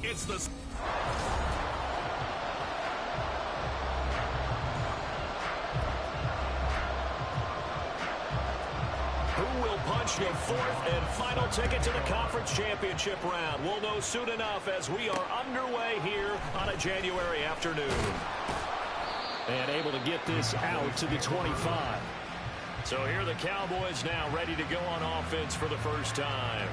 It's the... Who will punch your fourth and final ticket to the conference championship round? We'll know soon enough as we are underway here on a January afternoon. And able to get this out to the 25. So here are the Cowboys now ready to go on offense for the first time.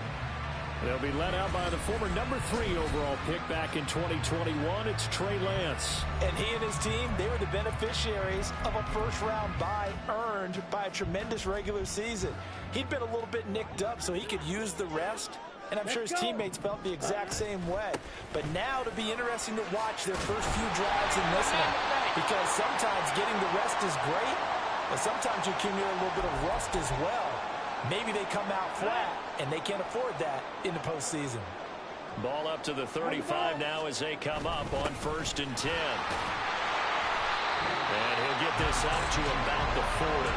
They'll be led out by the former number 3 overall pick back in 2021. It's Trey Lance. And he and his team, they were the beneficiaries of a first-round bye earned by a tremendous regular season. He'd been a little bit nicked up so he could use the rest. And I'm sure his teammates felt the exact same way. But now it'll be interesting to watch their first few drives in this one. Because sometimes getting the rest is great, but sometimes you accumulate a little bit of rust as well. Maybe they come out flat, and they can't afford that in the postseason. Ball up to the 35 now as they come up on 1st and 10. And he'll get this out to about the 40.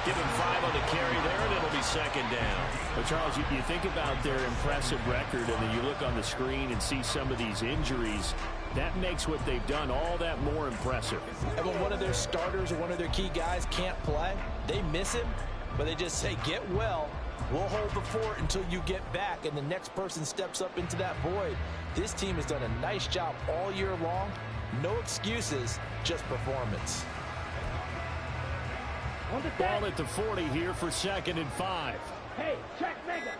Give him 5 on the carry there, and it'll be 2nd down. But, Charles, you think about their impressive record, and then you look on the screen and see some of these injuries. That makes what they've done all that more impressive. And when one of their starters or one of their key guys can't play, they miss him, but they just say, get well. We'll hold the fort until you get back, and the next person steps up into that void. This team has done a nice job all year long. No excuses, just performance. Ball at the 40 here for 2nd and 5. Hey, check mega.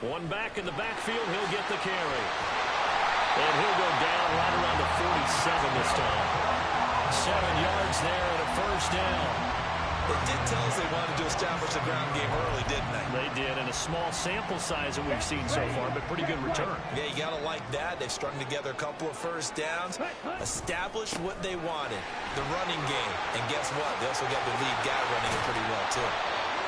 One back in the backfield, he'll get the carry. And he'll go down right around the 47 this time. 7 yards there and a 1st down. They did tell us they wanted to establish the ground game early, didn't they? They did, and a small sample size that we've seen so far, but pretty good return. Yeah, you got to like that. They've strung together a couple of 1st downs, established what they wanted, the running game. And guess what? They also got the lead guy running it pretty well, too.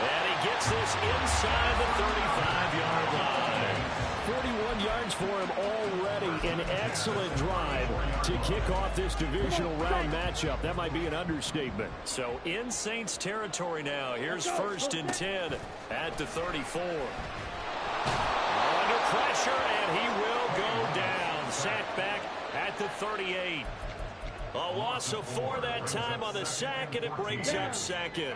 And he gets this inside the 35-yard line. 41 yards for him already. An excellent drive to kick off this divisional round matchup. That might be an understatement. So in Saints territory now. Here's 1st and 10 at the 34. Under pressure, and he will go down. Sacked back at the 38. A loss of 4 that time on the sack, and it brings up 2nd.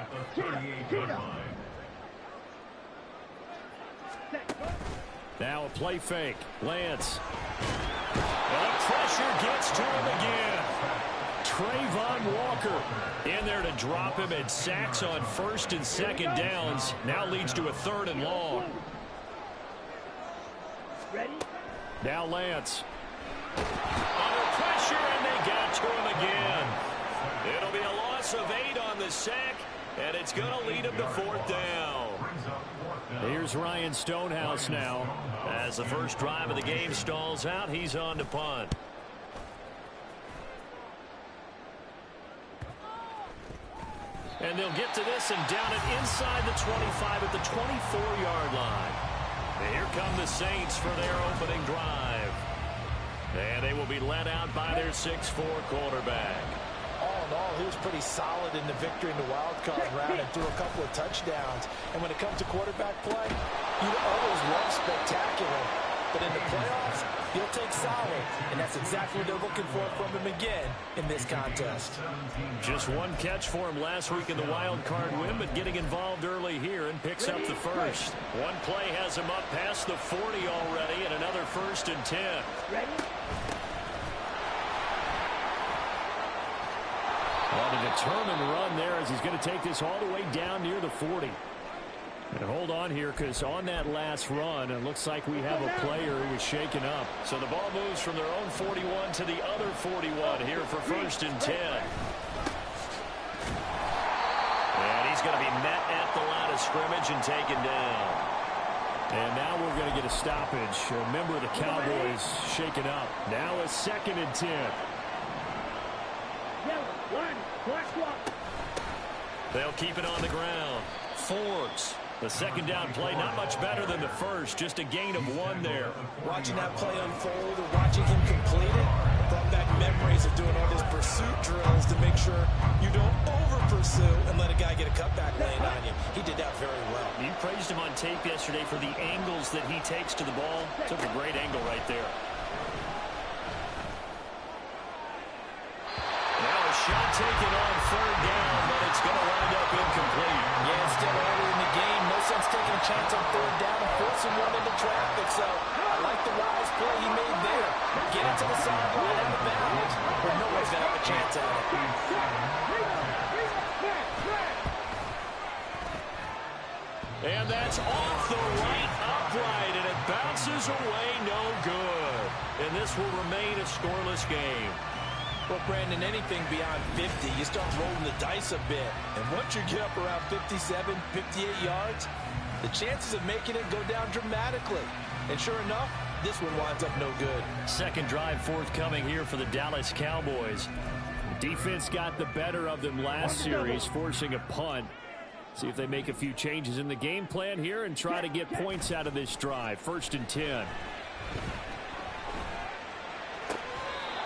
Now a play fake. Lance. And pressure gets to him again. Trayvon Walker in there to drop him, and sacks on 1st and 2nd downs. Now leads to a 3rd and long. Ready? Now Lance. Under pressure, and they got to him again. It'll be a loss of 8 on the sack, and it's going to lead him to 4th down. Here's Ryan Stonehouse now. As the first drive of the game stalls out, he's on to punt. And they'll get to this and down it inside the 25 at the 24-yard line. And here come the Saints for their opening drive. And they will be led out by their 6'4 quarterback. All in all, he was pretty solid in the victory in the wild card round and threw a couple of touchdowns. And when it comes to quarterback play, you always love spectacular. But in the playoffs, he'll take solid. And that's exactly what they're looking for from him again in this contest. Just one catch for him last week in the wild card win, but getting involved early here and picks up the first. One play has him up past the 40 already, and another 1st and 10. Ready? On a determined run there as he's going to take this all the way down near the 40. And hold on here, because on that last run, it looks like we have a player who was shaken up. So the ball moves from their own 41 to the other 41 here for 1st and 10. And he's going to be met at the line of scrimmage and taken down. And now we're going to get a stoppage. A member of the Cowboys shaken up. Now a 2nd and 10. They'll keep it on the ground. Forbes. The 2nd down play, not much better than the first, just a gain of 1 there. Watching that play unfold or watching him complete it, Brought back memories of doing all those pursuit drills to make sure you don't over-pursue and let a guy get a cutback lane on you. He did that very well. You praised him on tape yesterday for the angles that he takes to the ball. Took a great angle right there. Now a shot taken on third down, but it's going to wind up incomplete. Yeah, it's still early in the game. No sense taking a chance on third down and forcing one into traffic. So I like the wise play he made there. Get it to the sideline out of bounds where no one's going to have a chance at it. And that's off the right upright, and it bounces away no good. And this will remain a scoreless game. Well, Brandon, anything beyond 50, you start rolling the dice a bit. And once you get up around 57, 58 yards, the chances of making it go down dramatically. And sure enough, this one winds up no good. Second drive forthcoming here for the Dallas Cowboys. The defense got the better of them last series, forcing a punt. See if they make a few changes in the game plan here and try to get points out of this drive. 1st and 10.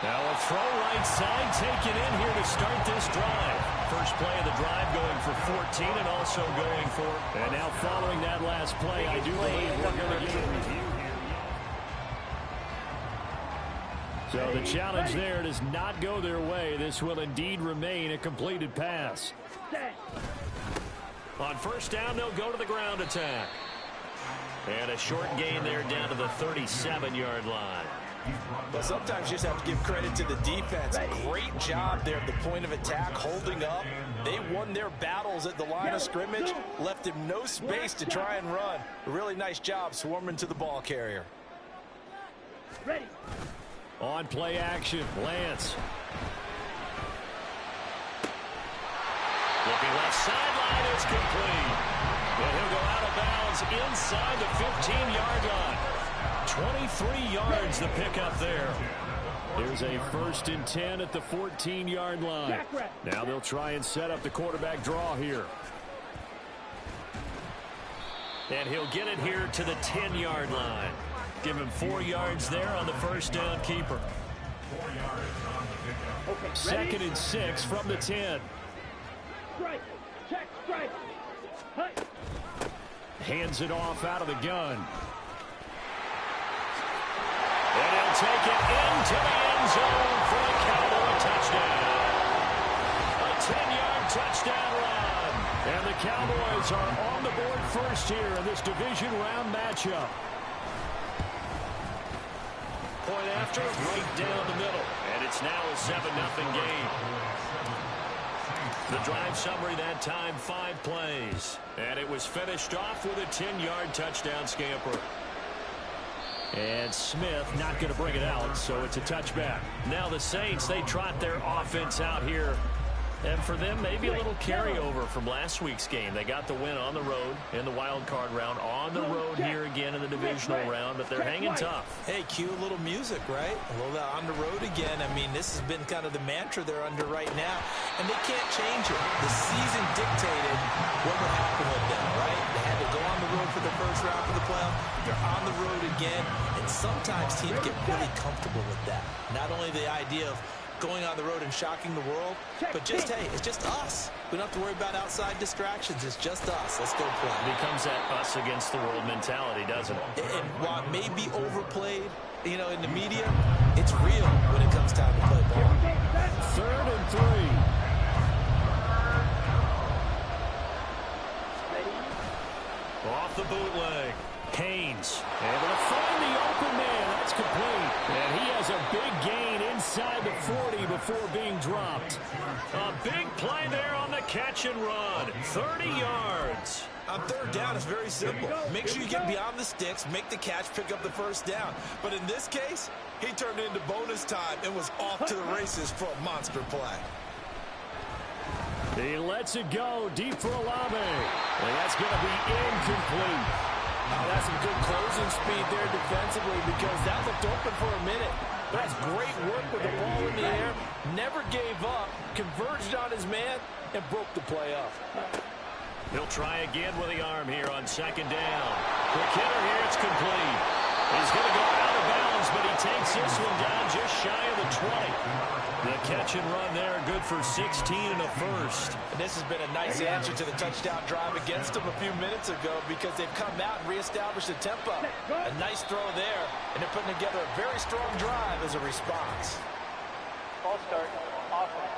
Now a throw right side taken in here to start this drive. First play of the drive going for 14 and also going for... And now following that last play, I do believe we're going to get a review here. So the challenge there does not go their way. This will indeed remain a completed pass. On first down, they'll go to the ground attack. And a short gain there down to the 37-yard line. Well, sometimes you just have to give credit to the defense. Great job there at the point of attack, holding up. They won their battles at the line of scrimmage, left him no space to try and run. A really nice job swarming to the ball carrier. Ready. On play action, Lance. Looking left sideline is complete. And he'll go out of bounds inside the 15-yard line. 23 yards the pickup there. Here's a 1st and 10 at the 14-yard line. Now they'll try and set up the quarterback draw here. And he'll get it here to the 10-yard line. Give him 4 yards there on the first down keeper. 2nd and 6 from the 10. Hands it off out of the gun. And he'll take it into the end zone for a Cowboy touchdown. A 10-yard touchdown run. And the Cowboys are on the board first here in this division round matchup. Point after, right down the middle. And it's now a 7-0 game. The drive summary that time, 5 plays. And it was finished off with a 10-yard touchdown scamper. And Smith not going to bring it out, so it's a touchback. Now the Saints, they trot their offense out here. And for them, maybe a little carryover from last week's game. They got the win on the road in the wild card round, on the road here again in the divisional round, but they're hanging tough. Hey, cue a little music, right? A little on the road again. I mean, this has been kind of the mantra they're under right now, and they can't change it. The season dictated what would happen with them, right? They had to go on the road for the first round of the playoff. They're on the road again, and sometimes teams get really comfortable with that. Not only the idea of going on the road and shocking the world, but just, hey, it's just us. We don't have to worry about outside distractions. It's just us. Let's go play. It becomes that us against the world mentality, doesn't it? And while it may be overplayed, you know, in the media, it's real when it comes time to play ball. 3rd and 3. Off the bootleg. Haynes able to find the open man. That's complete. And he has a big gain inside the 40 before being dropped. A big play there on the catch and run. 30 yards. On third down, it's very simple. Make sure you get beyond the sticks, make the catch, pick up the first down. But in this case, he turned it into bonus time and was off to the races for a monster play. He lets it go deep for Olave. And that's going to be incomplete. Oh, that's some good closing speed there defensively because that looked open for a minute. That's great work with the ball in the air. Never gave up, converged on his man, and broke the play up. He'll try again with the arm here on 2nd down. Quick hitter here, it's complete. He's going to go out of bounds, but he takes this one down just shy of the 20. The catch and run there, good for 16 and a first. And this has been a nice answer to the touchdown drive against them a few minutes ago because they've come out and reestablished the tempo. A nice throw there, and they're putting together a very strong drive as a response. Ball start. Offense.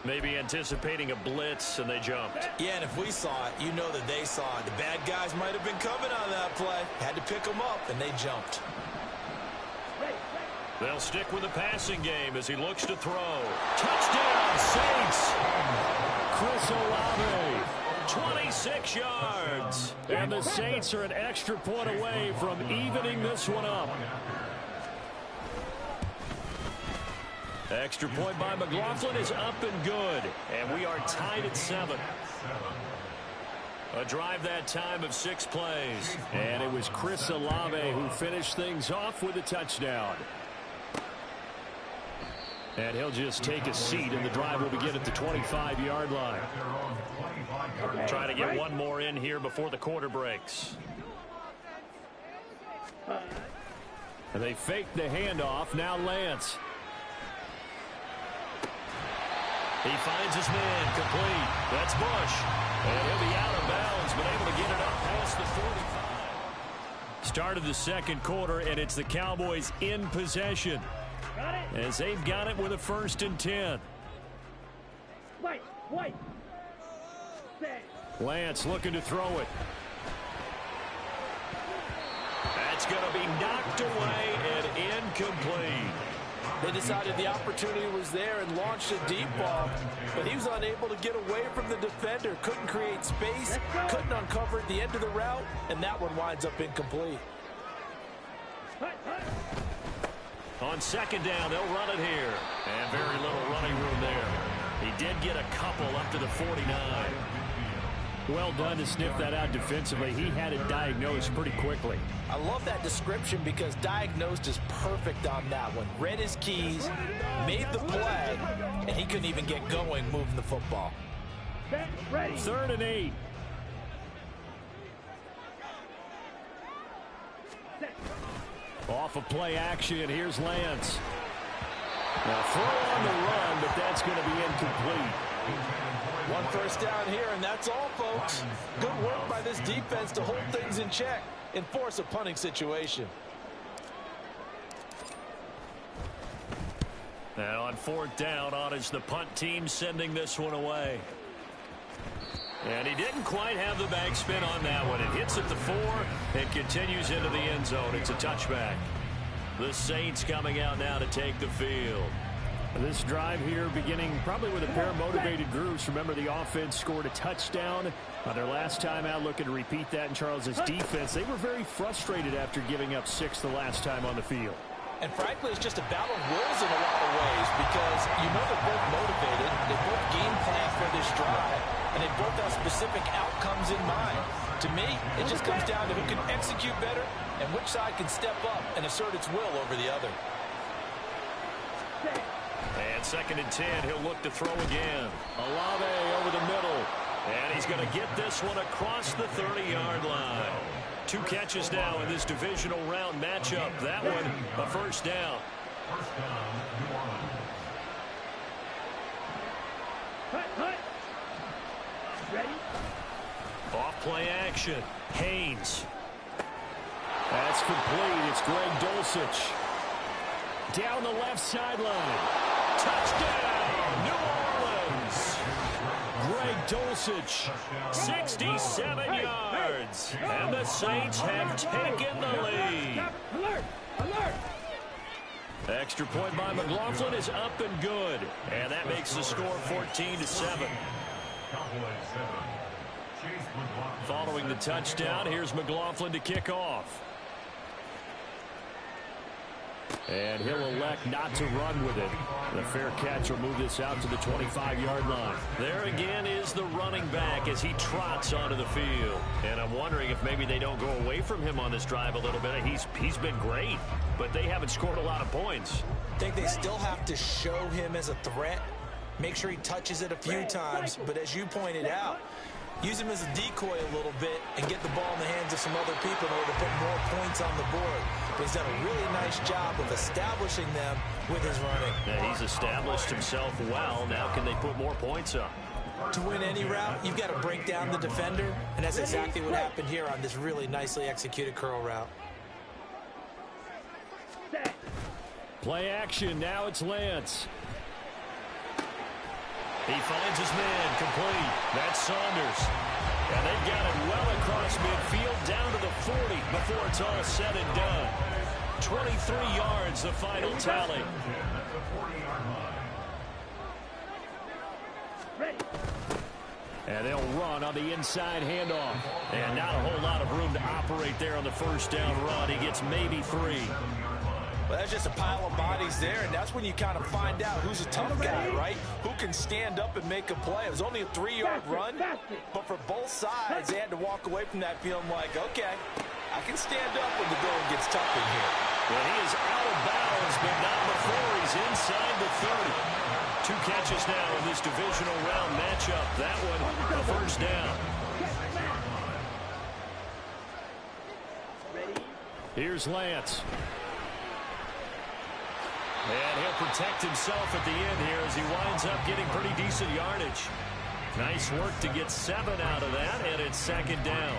Maybe anticipating a blitz, and they jumped. Yeah, and if we saw it, you know that they saw it. The bad guys might have been coming on that play. Had to pick them up, and they jumped. They'll stick with the passing game as he looks to throw. Touchdown, Saints! Chris Olave, 26 yards. And the Saints are an extra point away from evening this one up. Extra point by McLaughlin is up and good. And we are tied at 7. A drive that time of 6 plays. And it was Chris Olave who finished things off with a touchdown. And he'll just take a seat, and the drive will begin at the 25-yard line. Trying to get one more in here before the quarter breaks. And they fake the handoff. Now Lance. He finds his man complete. That's Bush. And he'll be out of bounds, but able to get it up past the 45. Start of the second quarter, and it's the Cowboys in possession. As they've got it with a 1st and 10. Lance looking to throw it. That's going to be knocked away and incomplete. They decided the opportunity was there and launched a deep ball, but he was unable to get away from the defender, couldn't create space, couldn't uncover at the end of the route, and that one winds up incomplete. On second down, they'll run it here. And very little running room there. He did get a couple up to the 49. Well done to sniff that out defensively. He had it diagnosed pretty quickly. I love that description because diagnosed is perfect on that one. Read his keys, made the play, and he couldn't even get going moving the football. 3rd and 8. Off of play action, here's Lance. Now throw on the run, but that's going to be incomplete. 1 first down here, and that's all, folks. Good work by this defense to hold things in check and force a punting situation. Now on 4th down, on is the punt team sending this one away. And he didn't quite have the backspin on that one. It hits at the 4 and continues into the end zone. It's a touchback. The Saints coming out now to take the field. This drive here beginning probably with a pair of motivated groups. Remember, the offense scored a touchdown on their last time out, looking to repeat that in Charles's defense. They were very frustrated after giving up 6 the last time on the field. And frankly, it's just a battle of wills in a lot of ways because you know they're both motivated. They both game plan for this drive, and they both have specific outcomes in mind. To me, it just comes down to who can execute better and which side can step up and assert its will over the other. And 2nd and 10, he'll look to throw again. Olave over the middle. And he's going to get this one across the 30-yard line. 2 catches now in this divisional round matchup. That one, a 1st down. Off play action. Haynes. That's complete. It's Greg Dulcich. Down the left sideline. Touchdown, New Orleans. Greg Dulcich. 67 yards. And the Saints have taken the lead. Alert! Extra point by McLaughlin is up and good. And that makes the score 14-7. Following the touchdown, here's McLaughlin to kick off. And he'll elect not to run with it. The fair catch will move this out to the 25-yard line. There again is the running back as he trots onto the field. And I'm wondering if maybe they don't go away from him on this drive a little bit. He's been great, but they haven't scored a lot of points. I think they still have to show him as a threat, make sure he touches it a few times, but as you pointed out, use him as a decoy a little bit and get the ball in the hands of some other people in order to put more points on the board. but he's done a really nice job of establishing them with his running. Yeah, he's established himself well. Now can they put more points up? To win any route, you've got to break down the defender, and that's exactly what happened here on this really nicely executed curl route. Play action. Now it's Lance. He finds his man complete. That's Saunders. And they've got it well across midfield down to the 40 before it's all said and done. 23 yards, the final tally. And they'll run on the inside handoff. And not a whole lot of room to operate there on the first down run. He gets maybe 3. Well, that's just a pile of bodies there, and that's when you kind of find out who's a tough guy, right? Who can stand up and make a play. It was only a 3-yard run, but for both sides, they had to walk away from that feeling like, okay, I can stand up when the going gets tough in here. Well, he is out of bounds, but not before he's inside the 30. 2 catches now in this divisional round matchup. That one, a first down. Here's Lance. And he'll protect himself at the end here as he winds up getting pretty decent yardage. Nice work to get 7 out of that, and it's second down.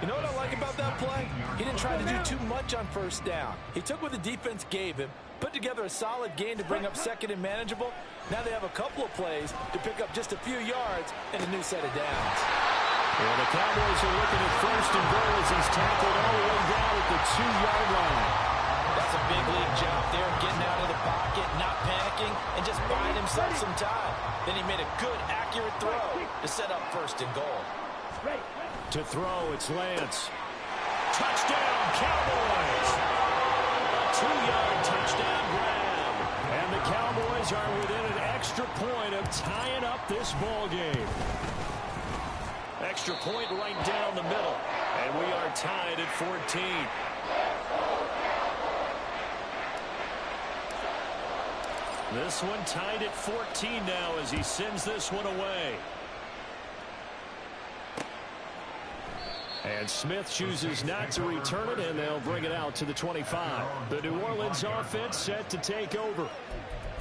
You know what I like about that play? He didn't try to do too much on first down. He took what the defense gave him, put together a solid gain to bring up second and manageable. Now they have a couple of plays to pick up just a few yards and a new set of downs. Well, the Cowboys are looking at first and goal as he's tackled all the way down at the 2-yard line. That's a big league job there, getting out of the pocket, not panicking, and just buying himself some time. Then he made a good, accurate throw to set up first and goal. To throw, it's Lance. Touchdown, Cowboys! A 2-yard touchdown grab. And the Cowboys are within an extra point of tying up this ball game. Extra point right down the middle. And we are tied at 14. This one tied at 14 now as he sends this one away. And Smith chooses not to return it, and they'll bring it out to the 25. The New Orleans offense set to take over.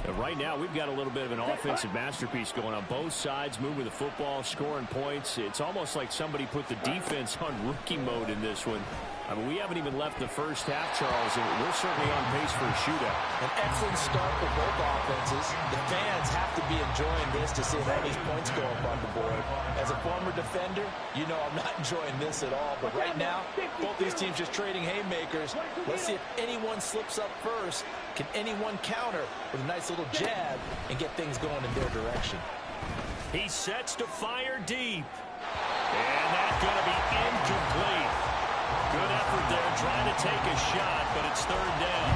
And right now, we've got a little bit of an offensive masterpiece going on both sides, moving the football, scoring points. It's almost like somebody put the defense on rookie mode in this one. I mean, we haven't even left the first half, Charles, and we're certainly on pace for a shootout. An excellent start for both offenses. The fans have to be enjoying this to see all these points go up on the board. As a former defender, you know I'm not enjoying this at all. But right now, both these teams just trading haymakers. Let's see if anyone slips up first. Can anyone counter with a nice little jab and get things going in their direction? He sets to fire deep. And that's going to be incomplete. Good effort there, trying to take a shot, but it's third down.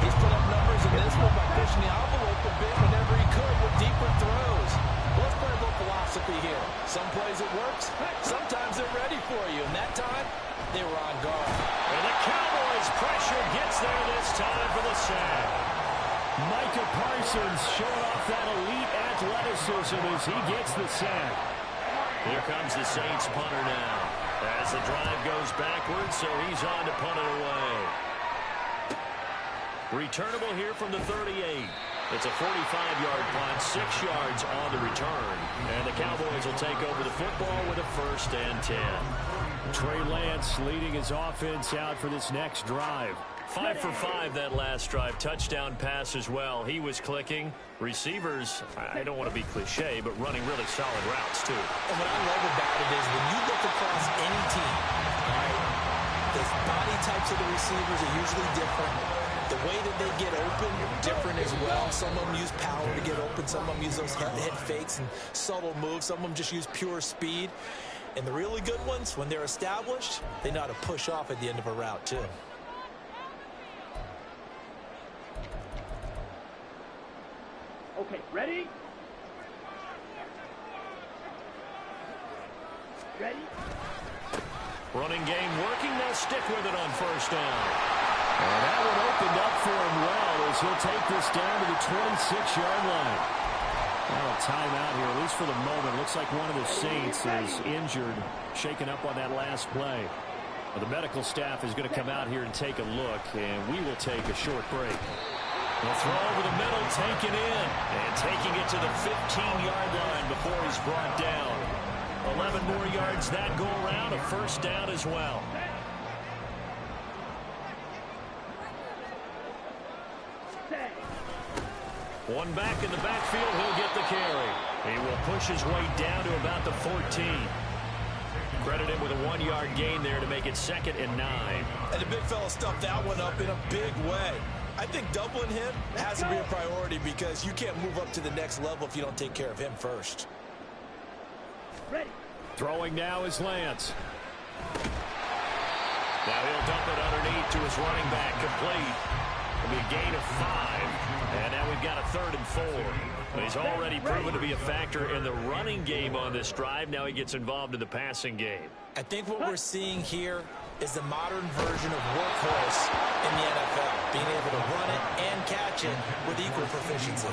He's put up numbers in this one by pushing the envelope a bit whenever he could with deeper throws. Well, let's play a little philosophy here. Some plays it works, sometimes they're ready for you, and that time, they were on guard. And the Cowboys' pressure gets there this time for the sack. Micah Parsons showing off that elite athleticism as he gets the sack. Here comes the Saints punter now. As the drive goes backwards, so he's on to punt it away. Returnable here from the 38. It's a 45-yard punt, 6 yards on the return. And the Cowboys will take over the football with a first and 10. Trey Lance leading his offense out for this next drive. 5 for 5 that last drive. Touchdown pass as well. He was clicking. Receivers, I don't want to be cliche, but running really solid routes, too. And what I love about it is when you look across any team, all right, the body types of the receivers are usually different. The way that they get open, different as well. Some of them use power to get open. Some of them use those head fakes and subtle moves. Some of them just use pure speed. And the really good ones, when they're established, they know how to push off at the end of a route, too. Okay, ready? Ready? Running game working. They'll stick with it on first down. And that one opened up for him well as he'll take this down to the 26-yard line. Well, a timeout here, at least for the moment. Looks like one of the Saints is injured, shaken up on that last play. Well, the medical staff is going to come out here and take a look, and we will take a short break. They'll throw over the middle, take it in, and taking it to the 15-yard line before he's brought down. 11 more yards that go around, a first down as well. One back in the backfield, he'll get the carry. He will push his way down to about the 14. Credit him with a 1-yard gain there to make it 2nd and 9. And the big fella stuffed that one up in a big way. I think doubling him has to be a priority because you can't move up to the next level if you don't take care of him first. Ready. Throwing now is Lance. Now he'll dump it underneath to his running back, complete. It'll be a gain of 5. And now we've got a 3rd and 4. But he's already proven to be a factor in the running game on this drive. Now he gets involved in the passing game. I think what we're seeing here is the modern version of workhorse in the NFL, being able to run it and catch it with equal proficiency.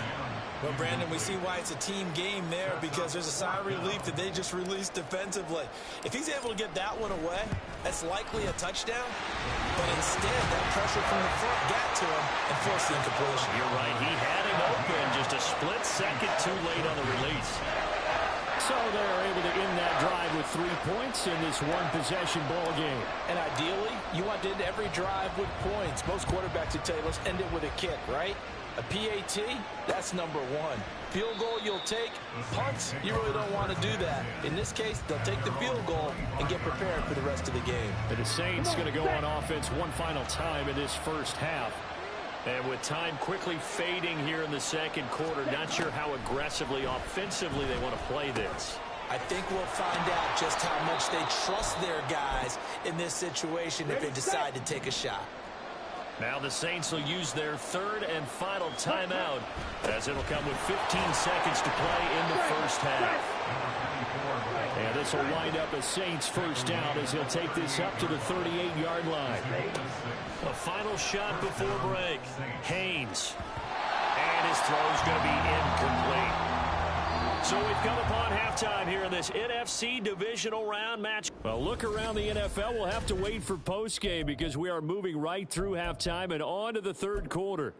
Well, Brandon, we see why it's a team game there because there's a sigh of relief that they just released defensively. If he's able to get that one away, that's likely a touchdown. But instead, that pressure from the front got to him and forced the incompletion. You're right. He had him open, just a split second too late on the release. So they're able to end that drive with 3 points in this one-possession ball game. And ideally, you want to end every drive with points. Most quarterbacks would tell you, let's end it with a kick, right? A PAT, that's number 1. Field goal you'll take. Punts, you really don't want to do that. In this case, they'll take the field goal and get prepared for the rest of the game. And the Saints going to go on offense one final time in this first half. And with time quickly fading here in the second quarter, not sure how aggressively, offensively they want to play this. I think we'll find out just how much they trust their guys in this situation if they decide to take a shot. Now the Saints will use their 3rd and final timeout as it'll come with 15 seconds to play in the first half. And this will wind up a Saints first down as he'll take this up to the 38-yard line. A final shot before break. Haynes. And his throw's going to be incomplete. So we've come upon halftime here in this NFC Divisional Round match. Well, look around the NFL. We'll have to wait for postgame because we are moving right through halftime and on to the third quarter.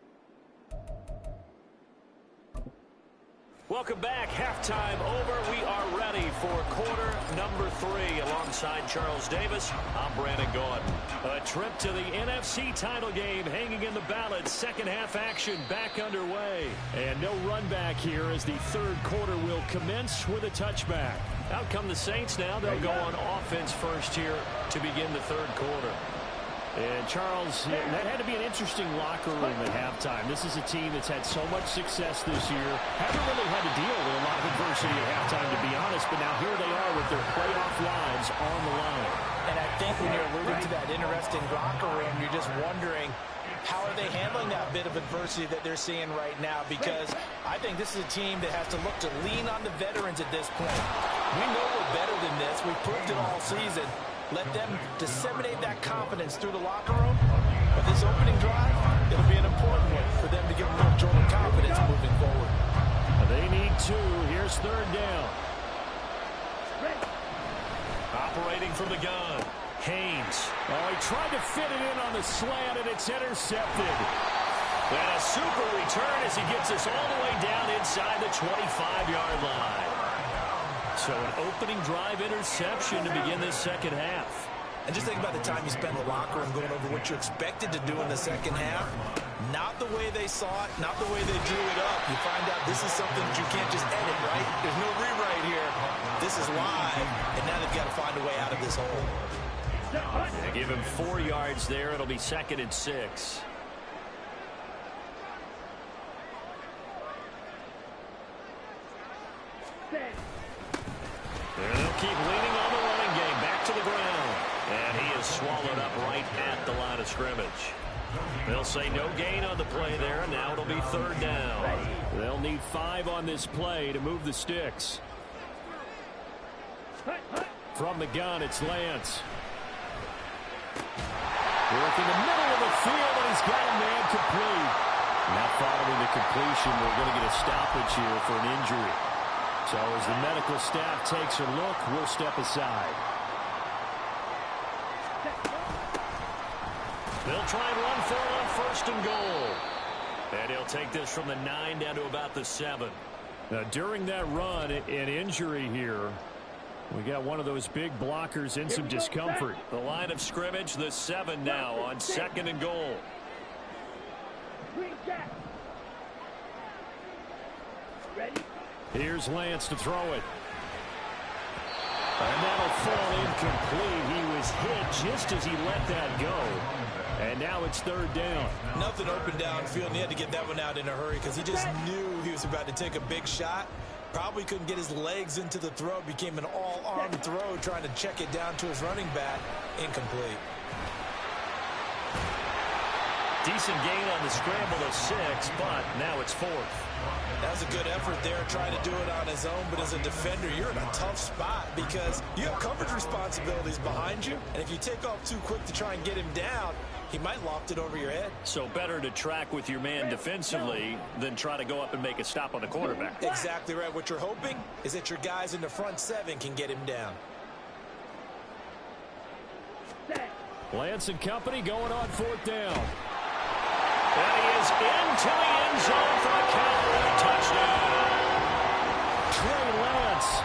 Welcome back. Halftime over. We are ready for quarter number 3. Alongside Charles Davis, I'm Brandon Gordon. A trip to the NFC title game hanging in the balance. Second half action back underway. And no run back here as the third quarter will commence with a touchback. Out come the Saints now. They'll go on offense first here to begin the third quarter. And Charles, that had to be an interesting locker room at halftime. This is a team that's had so much success this year. Haven't really had to deal with a lot of adversity at halftime, to be honest. But now here they are with their playoff lives on the line. And I think when you're alluding to that interesting locker room, you're just wondering, how are they handling that bit of adversity that they're seeing right now? Because I think this is a team that has to look to lean on the veterans at this point. We know we're better than this. We've proved it all season. Let them disseminate that confidence through the locker room. But this opening drive, it'll be an important one for them to give them a little jolt of confidence moving forward. They need 2. Here's third down. Operating from the gun, Haynes. Oh, he tried to fit it in on the slant, and it's intercepted. And a super return as he gets us all the way down inside the 25-yard line. So an opening drive interception to begin this second half. And just think about the time you spent in the locker room going over what you expected to do in the second half. Not the way they saw it, not the way they drew it up. You find out this is something that you can't just edit, right? There's no rewrite here. This is live, and now they've got to find a way out of this hole. They give him 4 yards there. It'll be 2nd and 6. And they'll keep leaning on the running game. Back to the ground. And he is swallowed up right at the line of scrimmage. They'll say no gain on the play there. Now it'll be 3rd down. They'll need 5 on this play to move the sticks. From the gun, it's Lance. Working the middle of the field, and he's got a man complete. Now following the completion, we're going to get a stoppage here for an injury. So as the medical staff takes a look, we'll step aside. They'll try and run for it on 1st and goal. And he'll take this from the 9 down to about the 7. Now, during that run, an injury here. We got one of those big blockers in some discomfort. The line of scrimmage, the 7 now on 2nd and goal. Ready? Here's Lance to throw it. And that'll fall incomplete. He was hit just as he let that go. And now it's 3rd down. Nothing open downfield, and he had to get that one out in a hurry because he just knew he was about to take a big shot. Probably couldn't get his legs into the throw. Became an all-arm throw trying to check it down to his running back. Incomplete. Decent gain on the scramble of 6, but now it's 4th. That was a good effort there, trying to do it on his own. But as a defender, you're in a tough spot because you have coverage responsibilities behind you. And if you take off too quick to try and get him down, he might loft it over your head. So better to track with your man defensively than try to go up and make a stop on the quarterback. Exactly right. What you're hoping is that your guys in the front 7 can get him down. Lance and company going on 4th down. And he is into the end zone for a Cowboy touchdown. Trey Lance.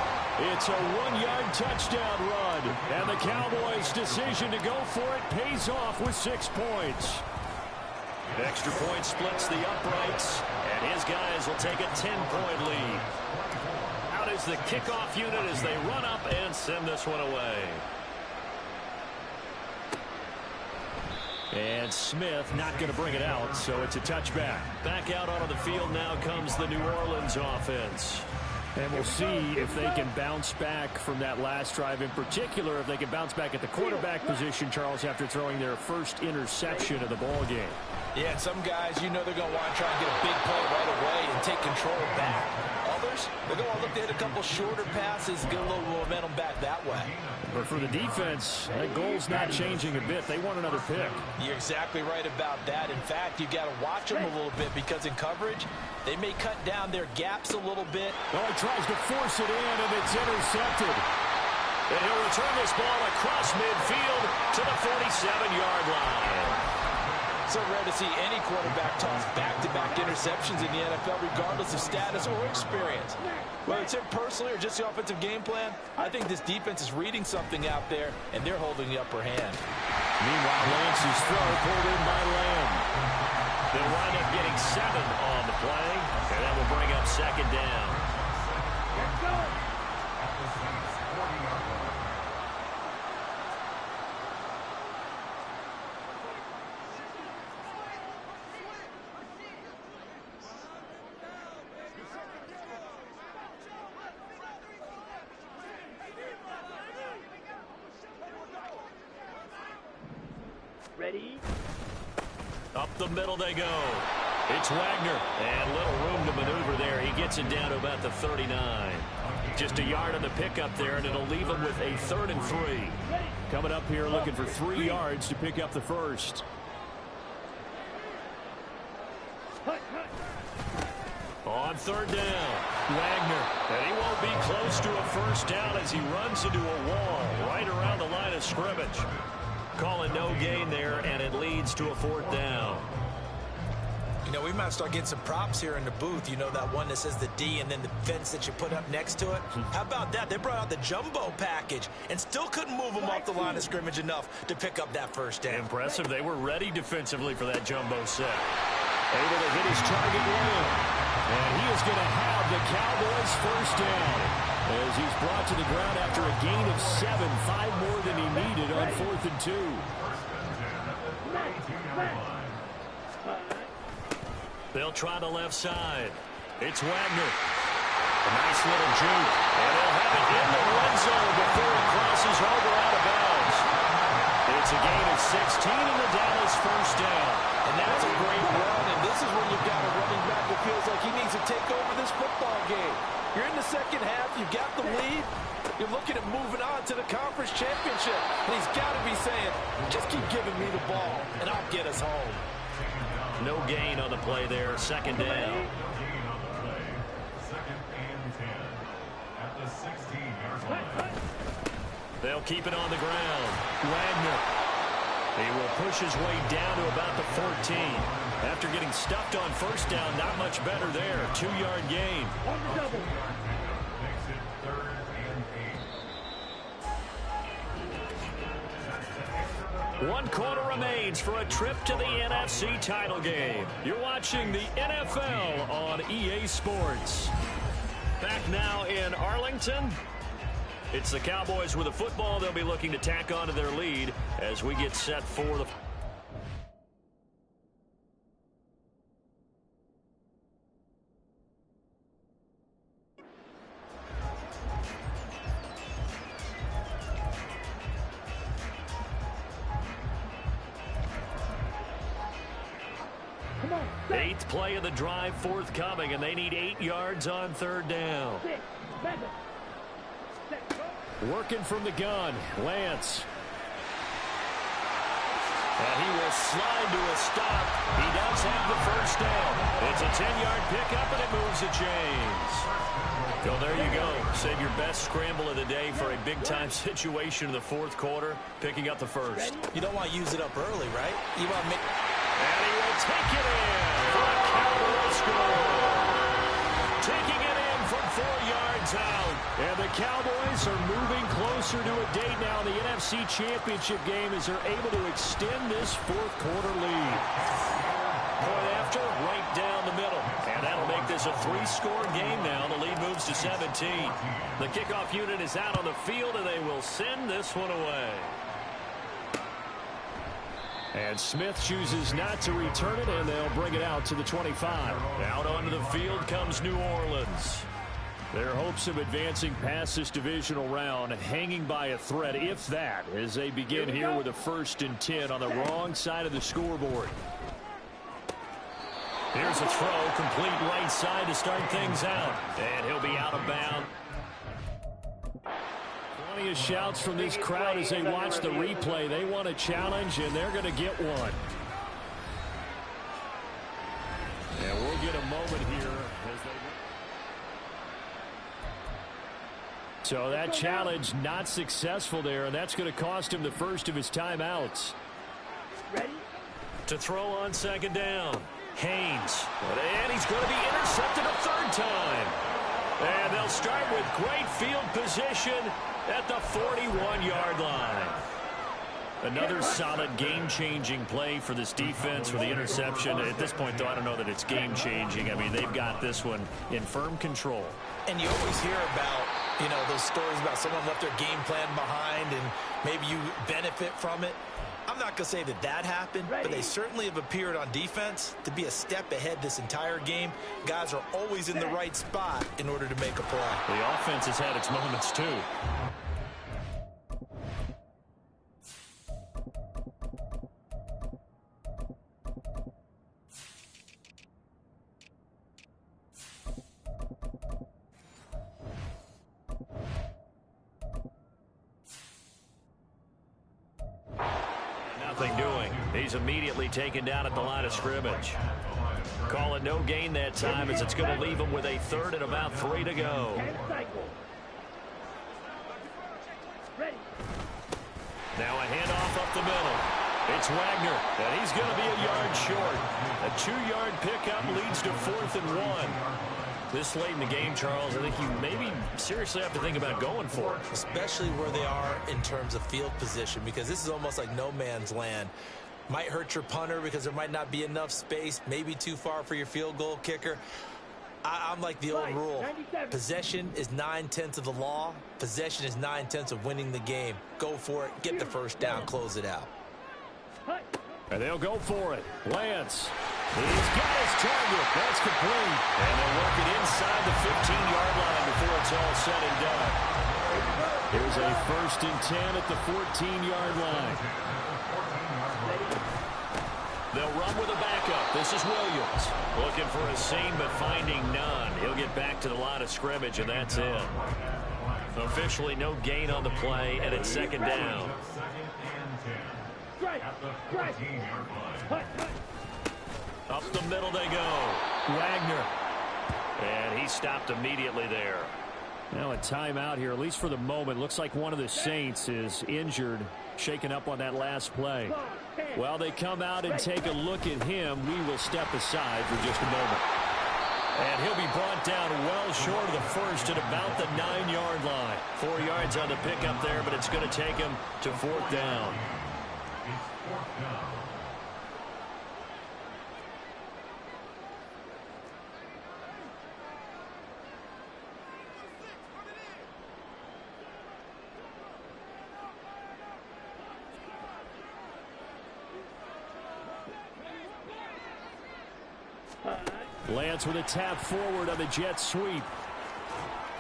It's a 1-yard touchdown run. And the Cowboys' decision to go for it pays off with 6 points. Extra point splits the uprights, and his guys will take a 10-point lead. Out is the kickoff unit as they run up and send this one away. And Smith not going to bring it out, so it's a touchback. Back out onto the field now comes the New Orleans offense. And we'll see if they can bounce back from that last drive. In particular, if they can bounce back at the quarterback position, Charles, after throwing their first interception of the ball game. Yeah, and some guys, you know they're going to want to try and get a big play right away and take control back. Others, they're going to look to hit a couple shorter passes, get a little momentum back that way. But for the defense, that goal's not changing a bit. They want another pick. You're exactly right about that. In fact, you've got to watch them a little bit because in coverage, they may cut down their gaps a little bit. Oh, he tries to force it in, and it's intercepted. And he'll return this ball across midfield to the 47-yard line. So rare to see any quarterback toss back-to-back interceptions in the NFL, regardless of status or experience. Whether it's him personally or just the offensive game plan, I think this defense is reading something out there, and they're holding the upper hand. Meanwhile, Lance's throw pulled in by Lamb. They'll wind up getting 7 on the play, and that will bring up 2nd down. Let's go. Ready? Up the middle they go. It's Wagner. And little room to maneuver there. He gets it down to about the 39. Just a yard on the pickup there, and it'll leave him with a 3rd and 3. Coming up here looking for 3 yards to pick up the first. On 3rd down, Wagner. And he won't be close to a first down as he runs into a wall right around the line of scrimmage. Calling no gain there, and it leads to a 4th down. You know, we might start getting some props here in the booth. You know, that one that says the D and then the fence that you put up next to it? How about that? They brought out the jumbo package and still couldn't move them off the line of scrimmage enough to pick up that first down. Impressive. They were ready defensively for that jumbo set. Able to hit his target well. And he is going to have the Cowboys first down as he's brought to the ground after a gain of 7, 5 more than he needed on 4th and 2. They'll try the left side. It's Wagner. A nice little juke. And they'll have it in the red zone before it crosses over out of bounds. It's a gain of 16 in the Dallas first down. And that's a great run, and this is when you've got a running back that feels like he needs to take over this football game. You're in the second half, you've got the lead, you're looking at moving on to the conference championship, and he's got to be saying, just keep giving me the ball, and I'll get us home. No gain on the play there, 2nd down. They'll keep it on the ground. Wagner. He will push his way down to about the 14. After getting stuffed on first down, not much better there. 2-yard gain. On the double. One quarter remains for a trip to the NFC title game. You're watching the NFL on EA Sports. Back now in Arlington. It's the Cowboys with the football. They'll be looking to tack on to their lead as we get set for the... Eighth play of the drive forthcoming, and they need 8 yards on third down. 6, 7, 6, go. Working from the gun, Lance. And he will slide to a stop. He does have the first down. It's a 10-yard pickup, and it moves the chains. Well, there you go. Save your best scramble of the day for a big-time situation in the fourth quarter, picking up the first. You don't want to use it up early, right? You want to make... And he will take it in for a Cowboys score. Taking it in from 4 yards out. And the Cowboys are moving closer to a date now in the NFC Championship game as they're able to extend this fourth quarter lead. Point after, right down the middle. And that'll make this a 3-score game now. The lead moves to 17. The kickoff unit is out on the field, and they will send this one away. And Smith chooses not to return it, and they'll bring it out to the 25. Out onto the field comes New Orleans. Their hopes of advancing past this divisional round hanging by a thread, if that, as they begin here with a 1st and 10 on the wrong side of the scoreboard. Here's a throw, complete right side to start things out. And he'll be out of bounds. Plenty of shouts from this crowd as they watch the replay. They want a challenge, and they're going to get one. And we'll get a moment here as they... So that challenge not successful there, and that's going to cost him the first of his timeouts. Ready? To throw on second down. Haynes. And he's going to be intercepted a third time. And they'll start with great field position at the 41-yard line. Another solid game-changing play for this defense with the interception. At this point, though, I don't know that it's game-changing. I mean, they've got this one in firm control. And you always hear about, you know, those stories about someone left their game plan behind and maybe you benefit from it. I'm not going to say that that happened, but they certainly have appeared on defense to be a step ahead this entire game. Guys are always in the right spot in order to make a play. The offense has had its moments, too. Nothing doing. He's immediately taken down at the line of scrimmage. Call it no gain that time as it's going to leave him with a 3rd and about 3 to go. Now a handoff up the middle. It's Wagner, and he's going to be a yard short. A 2-yard pickup leads to 4th and 1. This late in the game, Charles, I think you maybe seriously have to think about going for it. Especially where they are in terms of field position, because this is almost like no man's land. Might hurt your punter because there might not be enough space, maybe too far for your field goal kicker. I'm like the old rule. Possession is 9/10 of the law. Possession is 9/10 of winning the game. Go for it. Get the first down. Close it out. And they'll go for it. Lance. He's got his target. That's complete. And they'll work it inside the 15-yard line before it's all said and done. Here's a 1st and 10 at the 14-yard line. They'll run with a backup. This is Williams. Looking for a seam, but finding none. He'll get back to the line of scrimmage, and that's it. Officially no gain on the play, and it's 2nd down. Up the middle they go. Wagner. And he stopped immediately there. Now a timeout here, at least for the moment. Looks like one of the Saints is injured, shaken up on that last play. While they come out and take a look at him, we will step aside for just a moment. And he'll be brought down well short of the first at about the 9-yard line. 4 yards on the pickup there, but it's going to take him to 4th down. Lance with a tap forward on the jet sweep.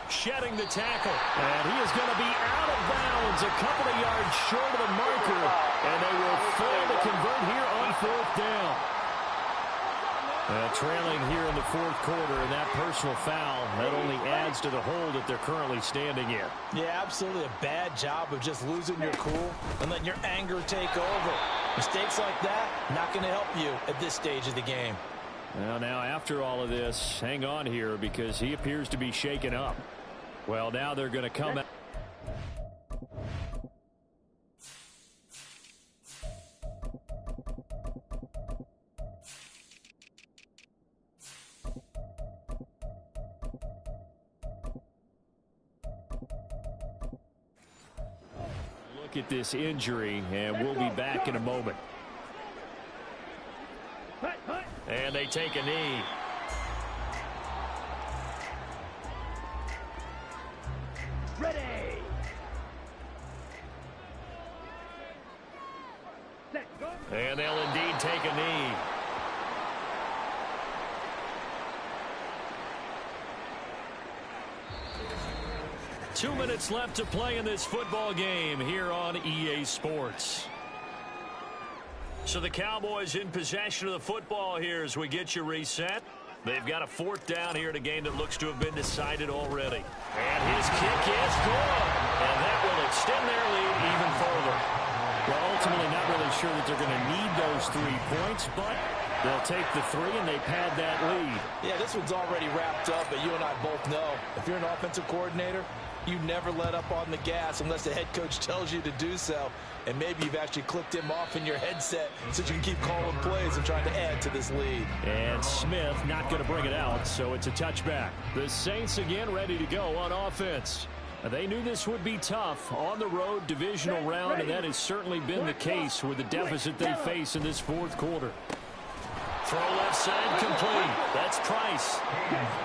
Shedding the tackle. And he is going to be out of bounds a couple of yards short of the marker. And they will fail to convert here on 4th down. Trailing here in the 4th quarter, and that personal foul, that only adds to the hole that they're currently standing in. Yeah, absolutely a bad job of just losing your cool and letting your anger take over. Mistakes like that, not going to help you at this stage of the game. Well, now after all of this, hang on here because he appears to be shaken up. Well, now they're going to come out. Look at this injury, and we'll be back in a moment. And they take a knee. Ready. Set, go. And they'll indeed take a knee. Two minutes left to play in this football game here on EA Sports. So the Cowboys in possession of the football here as we get you reset. They've got a 4th down here in a game that looks to have been decided already. And his kick is good. And that will extend their lead even further. Well, ultimately not really sure that they're going to need those 3 points, but they'll take the 3 and they pad that lead. Yeah, this one's already wrapped up, but you and I both know if you're an offensive coordinator, you never let up on the gas unless the head coach tells you to do so. And maybe you've actually clicked him off in your headset so you can keep calling plays and trying to add to this lead. And Smith not going to bring it out, so it's a touchback. The Saints again ready to go on offense. They knew this would be tough on the road divisional round, and that has certainly been the case with the deficit they face in this 4th quarter. Throw left side complete. That's Price.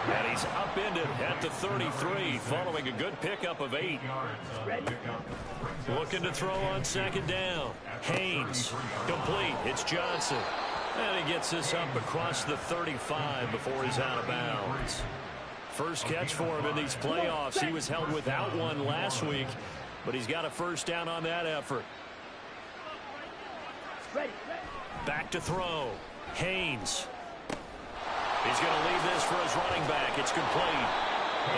And he's upended at the 33 following a good pickup of 8. Looking to throw on 2nd down. Haynes. Complete. It's Johnson. And he gets this up across the 35 before he's out of bounds. First catch for him in these playoffs. He was held without one last week, but he's got a 1st down on that effort. Back to throw. Haynes. He's going to leave this for his running back. It's complete.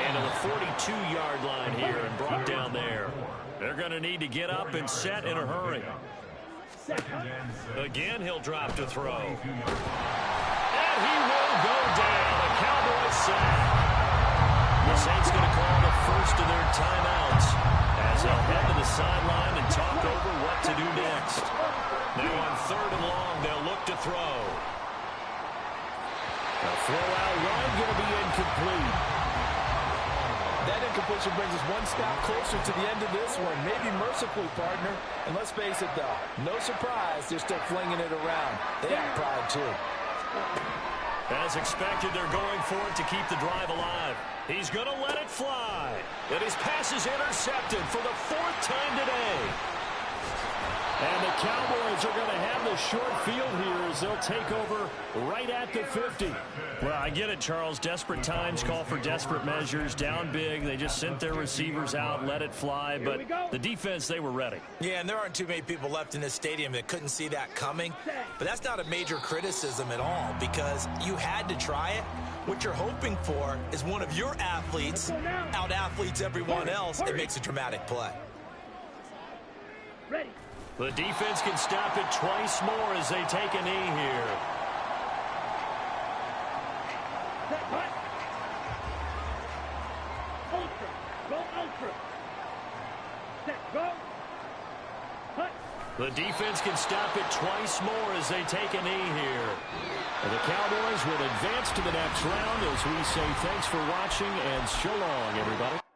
And to the 42-yard line here and brought down there. They're going to need to get up and set in a hurry. Again, he'll drop to throw. And he will go down. A Cowboys sack. The Saints going to call the first of their timeouts as they'll head to the sideline and talk over what to do next. Now on 3rd and long, they'll look to throw. The throw out run going to be incomplete. That incompletion brings us one step closer to the end of this one. Maybe mercifully, partner. And let's face it, though, no surprise, they're still flinging it around. They have pride, too. As expected, they're going for it to keep the drive alive. He's going to let it fly. And his pass is intercepted for the 4th time today. And the Cowboys are going to have the short field here as they'll take over right at the 50. Well, I get it, Charles. Desperate times call for desperate measures. Down big. They just sent their receivers out, let it fly. But the defense, they were ready. Yeah, and there aren't too many people left in this stadium that couldn't see that coming. But that's not a major criticism at all because you had to try it. What you're hoping for is one of your athletes out-athletes everyone else and makes a dramatic play. Ready. The defense can stop it twice more as they take a knee here. Set, hut. Ultra. Go ultra. Set, go. Hut. The defense can stop it twice more as they take a knee here. And the Cowboys will advance to the next round as we say thanks for watching and so long, everybody.